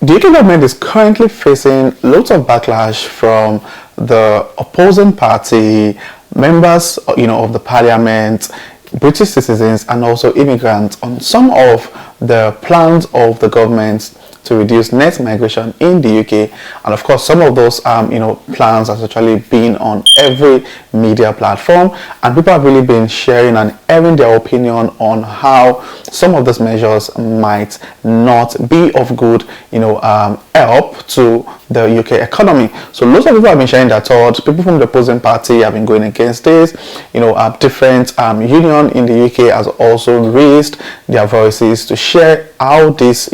The UK government is currently facing loads of backlash from the opposing party, members, of the parliament, British citizens, and also immigrants on some of the plans of the government to reduce net migration in the UK. And of course, some of those plans has actually been on every media platform, and people have really been sharing and airing their opinion on how some of these measures might not be of good help to the UK economy. So lots of people have been sharing their thoughts. People from the opposing party have been going against this. Different union in the UK has also raised their voices to share how these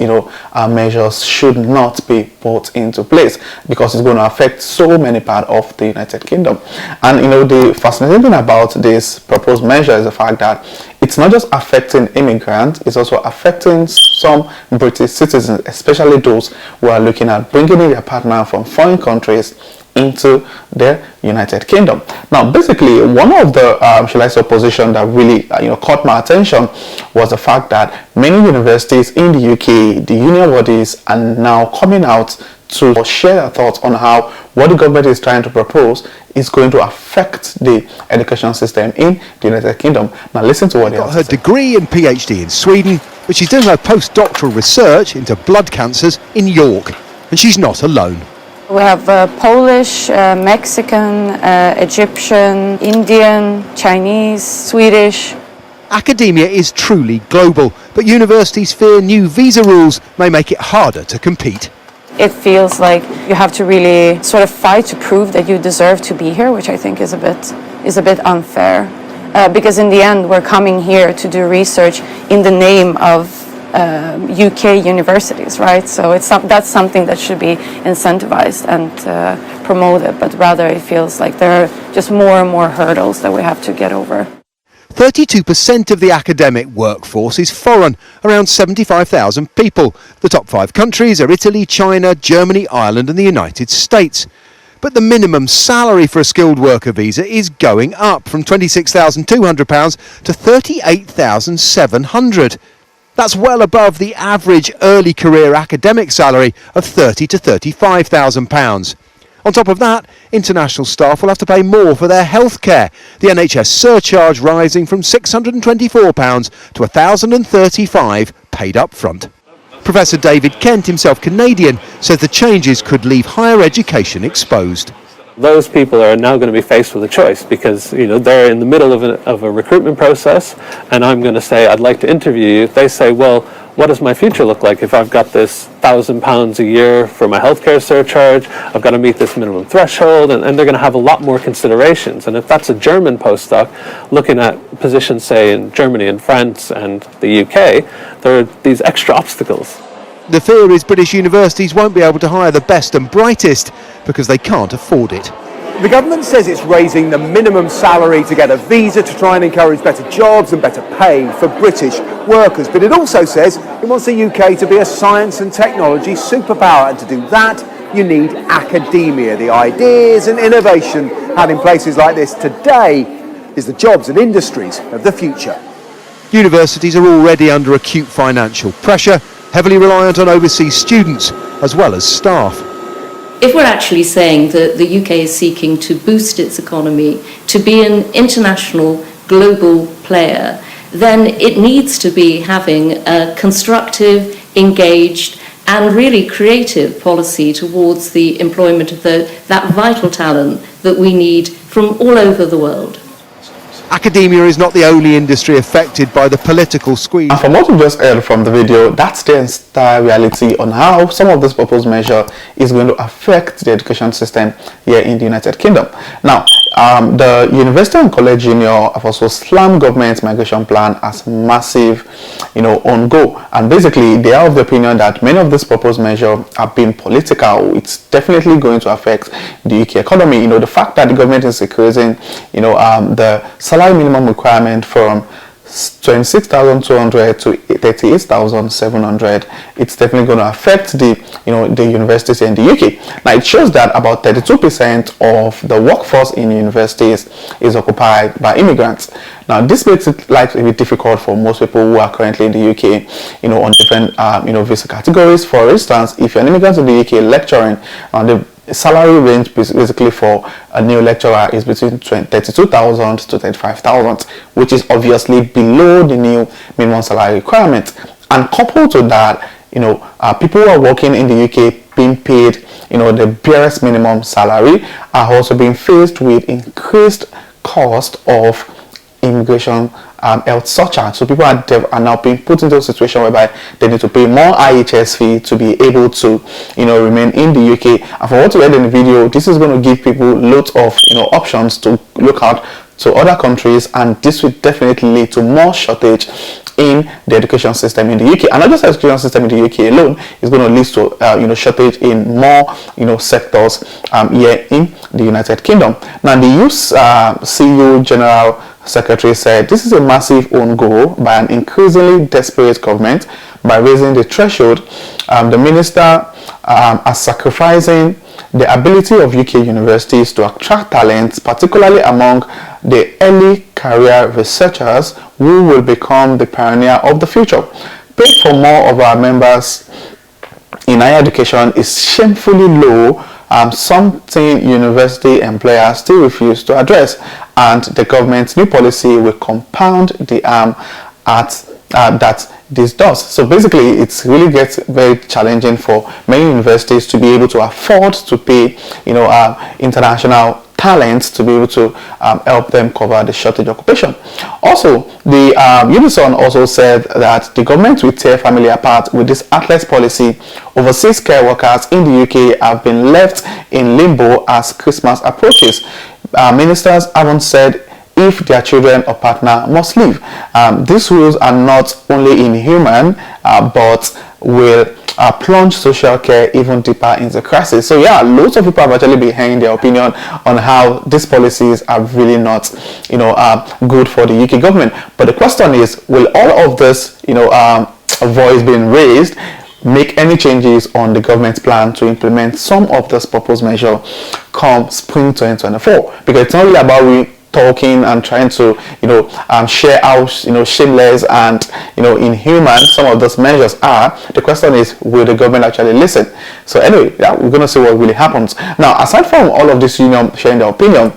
measures should not be put into place, because it's going to affect so many parts of the United Kingdom. And the fascinating thing about this proposed measure is the fact that it's not just affecting immigrants, it's also affecting some British citizens, especially those who are looking at bringing in their partner from foreign countries into the United Kingdom. Now, basically, one of the opposition that really caught my attention was the fact that many universities in the UK, the union bodies, are now coming out to share their thoughts on how what the government is trying to propose is going to affect the education system in the United Kingdom. Now listen to what they have to say. Got her degree and PhD in Sweden, but she's doing her postdoctoral research into blood cancers in York, and she's not alone. We have Polish, Mexican, Egyptian, Indian, Chinese, Swedish. Academia is truly global, but universities fear new visa rules may make it harder to compete. It feels like you have to really sort of fight to prove that you deserve to be here, which I think is a bit unfair. Because in the end, we're coming here to do research in the name of UK universities, right? So that's something that should be incentivized and promoted, but rather it feels like there are just more and more hurdles that we have to get over. 32% of the academic workforce is foreign, around 75,000 people. The top 5 countries are Italy, China, Germany, Ireland and the United States. But the minimum salary for a skilled worker visa is going up from £26,200 to £38,700. That's well above the average early career academic salary of £30,000 to £35,000. On top of that, international staff will have to pay more for their health care, the NHS surcharge rising from £624 to £1,035 paid up front. Professor David Kent, himself Canadian, says the changes could leave higher education exposed. Those people are now going to be faced with a choice, because they're in the middle of a recruitment process, and I'm going to say I'd like to interview you. They say, well, what does my future look like if I've got this £1,000 a year for my healthcare surcharge? I've got to meet this minimum threshold, and they're going to have a lot more considerations. And if that's a German postdoc looking at positions, say, in Germany and France and the UK, there are these extra obstacles. The fear is British universities won't be able to hire the best and brightest because they can't afford it. The government says it's raising the minimum salary to get a visa to try and encourage better jobs and better pay for British workers. But it also says it wants the UK to be a science and technology superpower, and to do that you need academia. The ideas and innovation had in places like this today is the jobs and industries of the future. Universities are already under acute financial pressure, heavily reliant on overseas students as well as staff. If we're actually saying that the UK is seeking to boost its economy, to be an international global player, then it needs to be having a constructive, engaged and really creative policy towards the employment of that vital talent that we need from all over the world. Academia is not the only industry affected by the political squeeze. And from what we just heard from the video, that's the entire reality on how some of this proposed measure is going to affect the education system here in the United Kingdom. Now, the University and College Union have also slammed government's migration plan as massive, on go. And basically, they are of the opinion that many of these proposed measures have been political. It's definitely going to affect the UK economy. The fact that the government is increasing, the salary minimum requirement from 26,200 to 38,700, it's definitely going to affect the universities in the UK. Now it shows that about 32% of the workforce in universities is occupied by immigrants. Now this makes it life a bit difficult for most people who are currently in the UK, on different visa categories. For instance, if you're an immigrant in the UK lecturing, the salary range basically for a new lecturer is between 32,000 to 35,000, which is obviously below the new minimum salary requirement. And coupled to that, people who are working in the UK being paid, the barest minimum salary, are also being faced with increased cost of immigration health surcharge. So people are now being put into a situation whereby they need to pay more IHS fee to be able to remain in the UK. And from what we read in the video, this is going to give people loads of options to look out to other countries, and this will definitely lead to more shortage in the education system in the UK. And not just the education system in the UK alone, is going to lead to shortage in more sectors here in the United Kingdom. Now the EU General Secretary said this is a massive own goal by an increasingly desperate government. By raising the threshold, the minister are sacrificing the ability of UK universities to attract talents, particularly among the early career researchers who will become the pioneer of the future. Pay for more of our members in higher education is shamefully low, something university employers still refuse to address, and the government's new policy will compound the harm that this does. So basically, it really gets very challenging for many universities to be able to afford to pay international talents to be able to help them cover the shortage occupation. Also, the Unison also said that the government will tear family apart with this heartless policy. Overseas care workers in the UK have been left in limbo as Christmas approaches. Ministers haven't said if their children or partner must leave. These rules are not only inhuman, but will plunge social care even deeper into crisis. So yeah, loads of people have actually been hearing their opinion on how these policies are really not, good for the UK government. But the question is, will all of this, voice being raised, make any changes on the government's plan to implement some of this proposed measure come spring 2024? Because it's not really about talking and trying to share how shameless and inhuman some of those measures are. The question is, will the government actually listen? So anyway, yeah, we're going to see what really happens. Now, aside from all of this union sharing their opinion,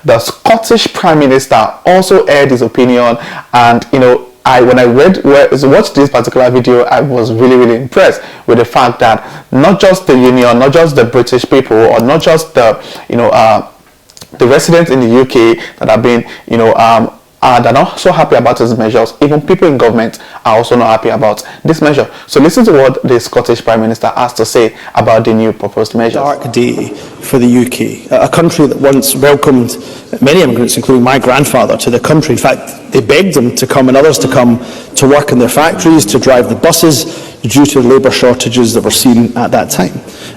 the Scottish Prime Minister also aired his opinion, and when I watched this particular video, I was really impressed with the fact that not just the union, not just the British people, or not just the the residents in the UK that have been, they're not so happy about these measures. Even people in government are also not happy about this measure. So listen to what the Scottish Prime Minister has to say about the new proposed measures. Dark day for the UK, a country that once welcomed many immigrants, including my grandfather, to the country. In fact, they begged them to come and others to come to work in their factories, to drive the buses, due to the labour shortages that were seen at that time.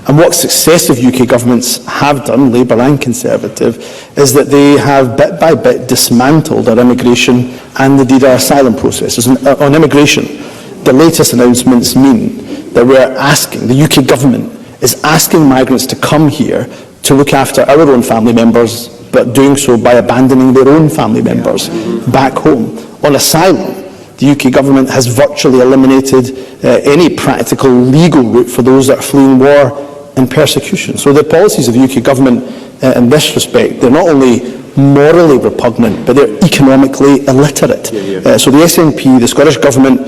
And what successive UK governments have done, Labour and Conservative, is that they have bit by bit dismantled our immigration and indeed our asylum processes. And on immigration, the latest announcements mean that we're asking, the UK government is asking migrants to come here to look after our own family members, but doing so by abandoning their own family members back home. On asylum, the UK government has virtually eliminated any practical legal route for those that are fleeing war and persecution. So the policies of the UK government in this respect, they're not only morally repugnant, but they're economically illiterate. So the SNP, the Scottish Government,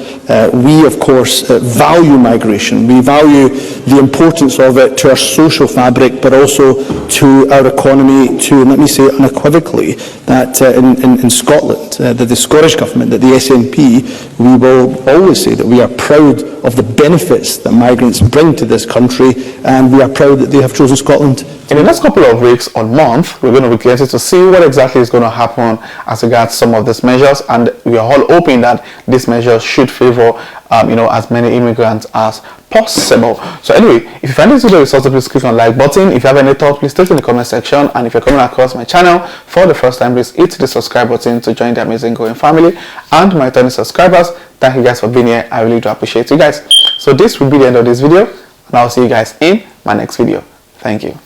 we of course value migration. We value the importance of it to our social fabric, but also to our economy, to, and let me say unequivocally, that in Scotland, that the Scottish Government, that the SNP, we will always say that we are proud of the benefits that migrants bring to this country, and we are proud that they have chosen Scotland. In the next couple of weeks or month, we're going to be getting to see what exactly is going to happen as regards some of these measures, and we are all hoping that these measures should favor, as many immigrants as possible. possible. So anyway, if you find this video resourceful, please click on the like button. If you have any thoughts, please state in the comment section. And if you're coming across my channel for the first time, please hit the subscribe button to join the amazing growing family. And my returning subscribers, thank you guys for being here. I really do appreciate you guys. So this will be the end of this video, and I'll see you guys in my next video. Thank you.